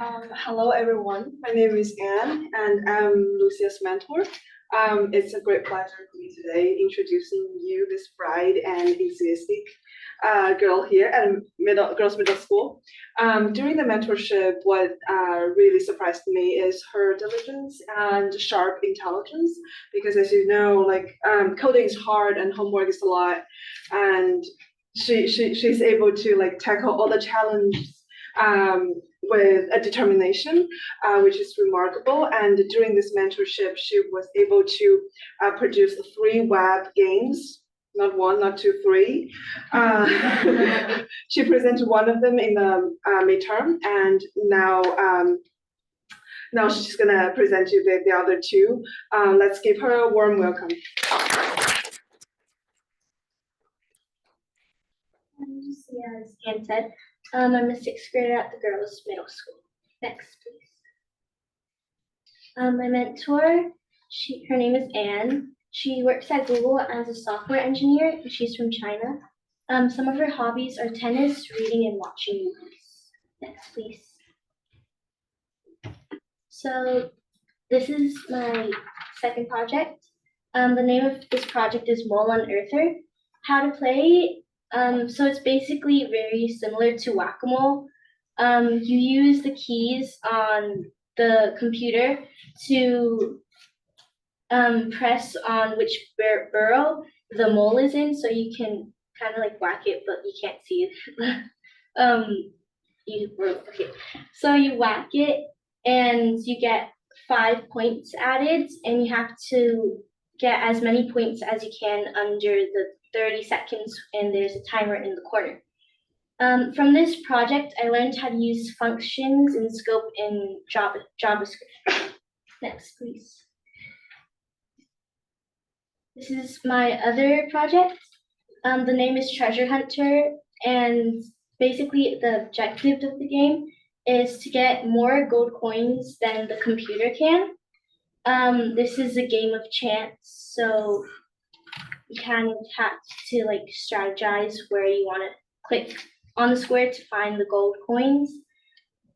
Hello everyone, my name is Anne and I'm Lucia's mentor. It's a great pleasure for me today introducing you this bright and enthusiastic girl here at Girls Middle School. During the mentorship, what really surprised me is her diligence and sharp intelligence because as you know, coding is hard and homework is a lot, and she's able to tackle all the challenges with a determination, which is remarkable. And during this mentorship, she was able to produce 3 web games, not 1, not 2, 3. She presented one of them in the midterm, and now she's gonna present you the other 2. Let's give her a warm welcome. Lucia, as Anne said, I'm a 6th grader at the Girls Middle School. Next, please. My mentor, her name is Anne. She works at Google as a software engineer, and she's from China. Some of her hobbies are tennis, reading, and watching movies. Next, please. So this is my second project. The name of this project is Mole Unearther. How to play? So it's basically very similar to Whack-A-Mole. You use the keys on the computer to press on which burrow the mole is in, so you can kind of like whack it, but you can't see it. Okay. So you whack it, and you get 5 points added, and you have to get as many points as you can under the 30 seconds, and there's a timer in the corner. From this project, I learned how to use functions and scope in JavaScript. Next, please. This is my other project. The name is Treasure Hunter, and basically the objective of the game is to get more gold coins than the computer can. This is a game of chance, so you kind of have to like strategize where you want to click on the square to find the gold coins.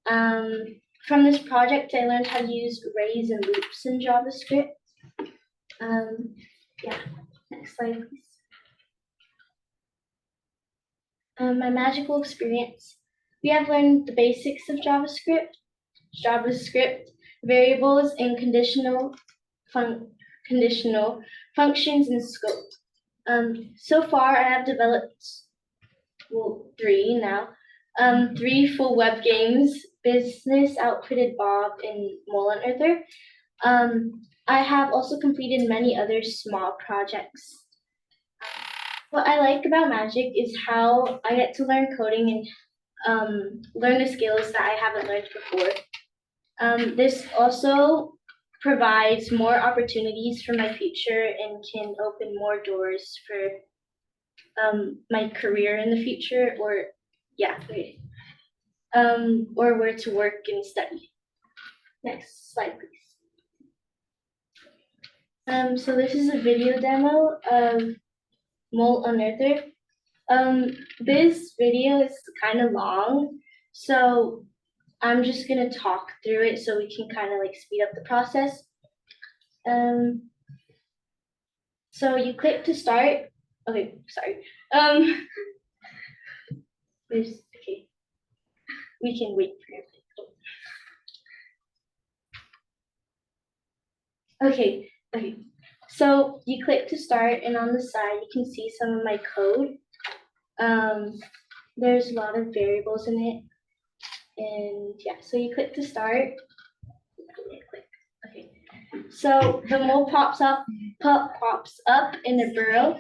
From this project, I learned how to use arrays and loops in JavaScript. Yeah, next slide, please. My magical experience. We have learned the basics of JavaScript, variables, and conditional functions and scope. So far, I have developed 3 now. 3 full web games: Business, Outfitted Bob, and Mole Unearther. I have also completed many other small projects. What I like about Magic is how I get to learn coding and learn the skills that I haven't learned before. This also provides more opportunities for my future and can open more doors for my career in the future, or where to work and study. Next slide, please. So this is a video demo of Mole Unearther. This video is kind of long, so I'm just gonna talk through it so we can kind of like speed up the process. So you click to start. Okay, sorry. Okay. We can wait for it. Okay. So you click to start, and on the side you can see some of my code. There's a lot of variables in it, and yeah. So you click to start. Okay. So the mole pops up in the burrow,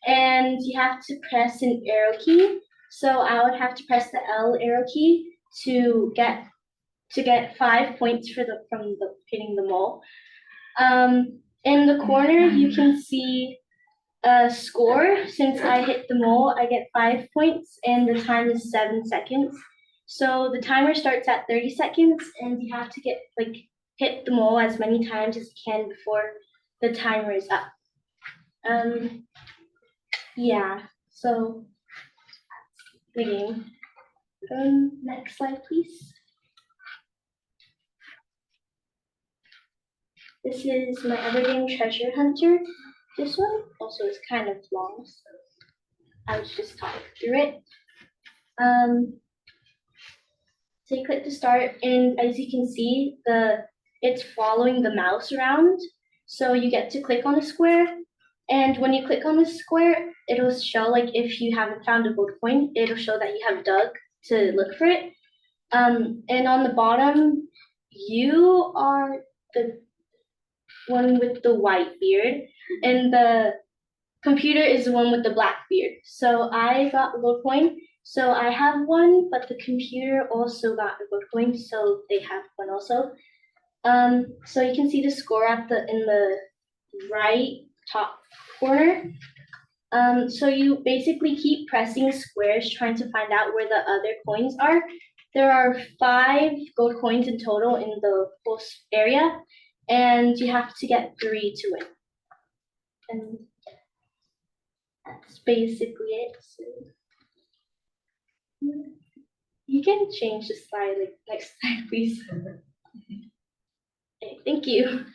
and you have to press an arrow key. So I would have to press the L arrow key to get 5 points from hitting the mole. In the corner, you can see a score. Since I hit the mole, I get 5 points, and the time is 7 seconds. So the timer starts at 30 seconds, and you have to hit the mole as many times as you can before the timer is up. Yeah, so the game. Next slide, please. This is my other game, Treasure Hunter. This one also is kind of long, so I was just talking through it. So you click to start, and as you can see, it's following the mouse around. So you get to click on a square, and when you click on the square, it'll show like if you haven't found a gold coin, it'll show that you have dug to look for it. And on the bottom, you are the one with the white beard, and the computer is the one with the black beard. So I got the gold coin. So I have one, but the computer also got the gold coin, so they have one also. So you can see the score in the right top corner. So you basically keep pressing squares trying to find out where the other coins are. There are 5 gold coins in total in the whole area, and you have to get 3 to win. And that's basically it. So you can change the slide, like next slide, please. Okay, thank you.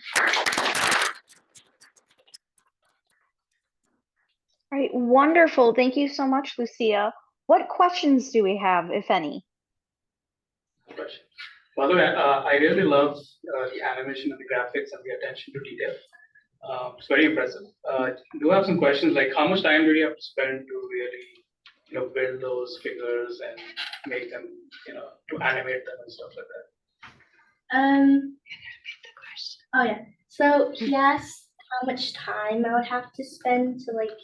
All right, wonderful. Thank you so much, Lucia. What questions do we have, if any? Question. By the way, I really love the animation and the graphics and the attention to detail. It's very impressive. Do have some questions like how much time do you have to spend to really, build those figures and make them, to animate them and stuff like that? Oh yeah. So he asked how much time I would have to spend to like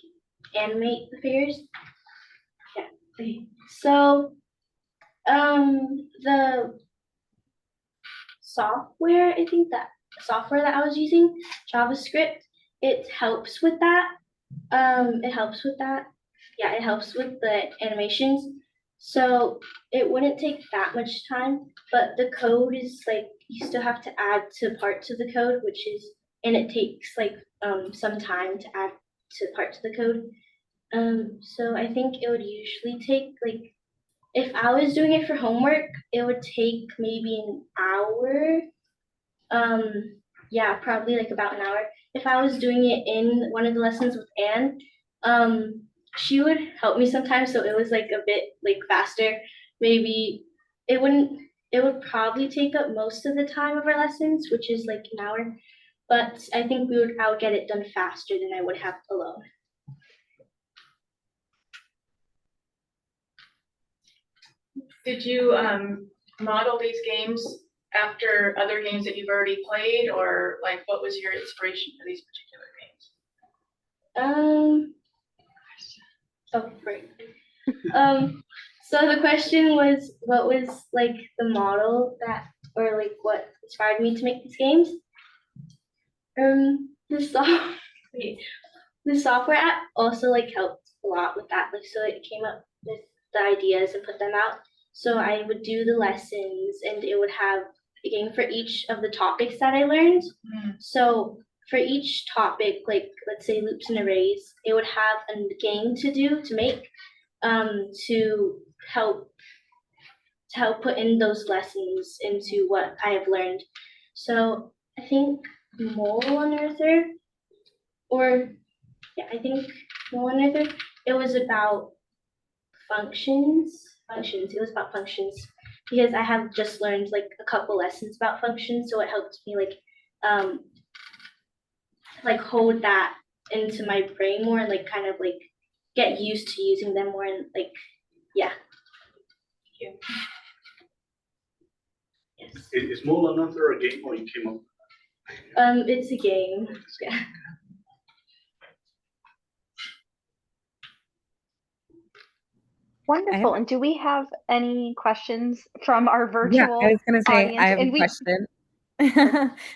animate the figures. Yeah. Okay. So the software, I think that software that I was using, JavaScript, it helps with that. It helps with that. Yeah, it helps with the animations. So it wouldn't take that much time, but the code is like you still have to add to parts of the code, and it takes like some time to add to parts of the code. So I think it would usually take like if I was doing it for homework, it would take maybe an hour. Yeah, probably like about an hour. If I was doing it in one of the lessons with Anne, she would help me sometimes, so it was like a bit like faster. Maybe it would probably take up most of the time of our lessons, which is like an hour. But I think I would get it done faster than I would have alone. Did you model these games after other games that you've already played, or like what was your inspiration for these particular games? Oh, right. So the question was, what was like the model or like what inspired me to make these games? The the software app also like helped a lot with that. Like, so it came up with the ideas and put them out. So I would do the lessons, and it would have a game for each of the topics that I learned. So for each topic, like let's say loops and arrays, it would have a game to make to help put in those lessons into what I have learned. So I think Mole Unearther, I think Mole Unearther, it was about functions. It was about functions because I have just learned like a couple lessons about functions, so it helped me like hold that into my brain more and like kind of like get used to using them more and like yeah. Thank you. Yes. Is Mole Unearther a game or you came up? It's a game. Yeah. Wonderful. And do we have any questions from our virtual Yeah, I was going to say, audience? I have a question.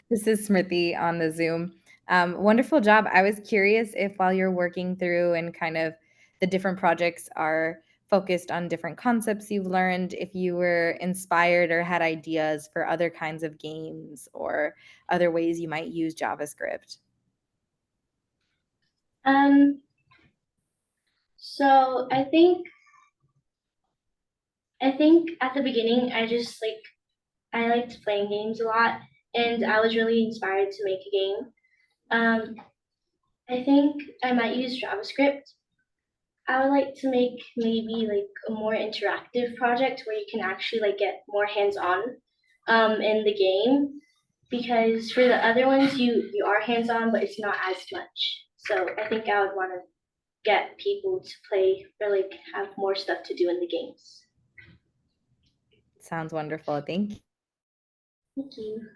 This is Smriti on the Zoom. Wonderful job. I was curious if while you're working through and kind of the different projects are focused on different concepts you've learned, if you were inspired or had ideas for other kinds of games or other ways you might use JavaScript. So I think at the beginning I liked playing games a lot, and I was really inspired to make a game. I think I might use JavaScript. I would like to make maybe like a more interactive project where you can actually like get more hands-on in the game, because for the other ones you are hands-on but it's not as much. So I think I would want to get people to play or like have more stuff to do in the games. Sounds wonderful. Thank you. Thank you.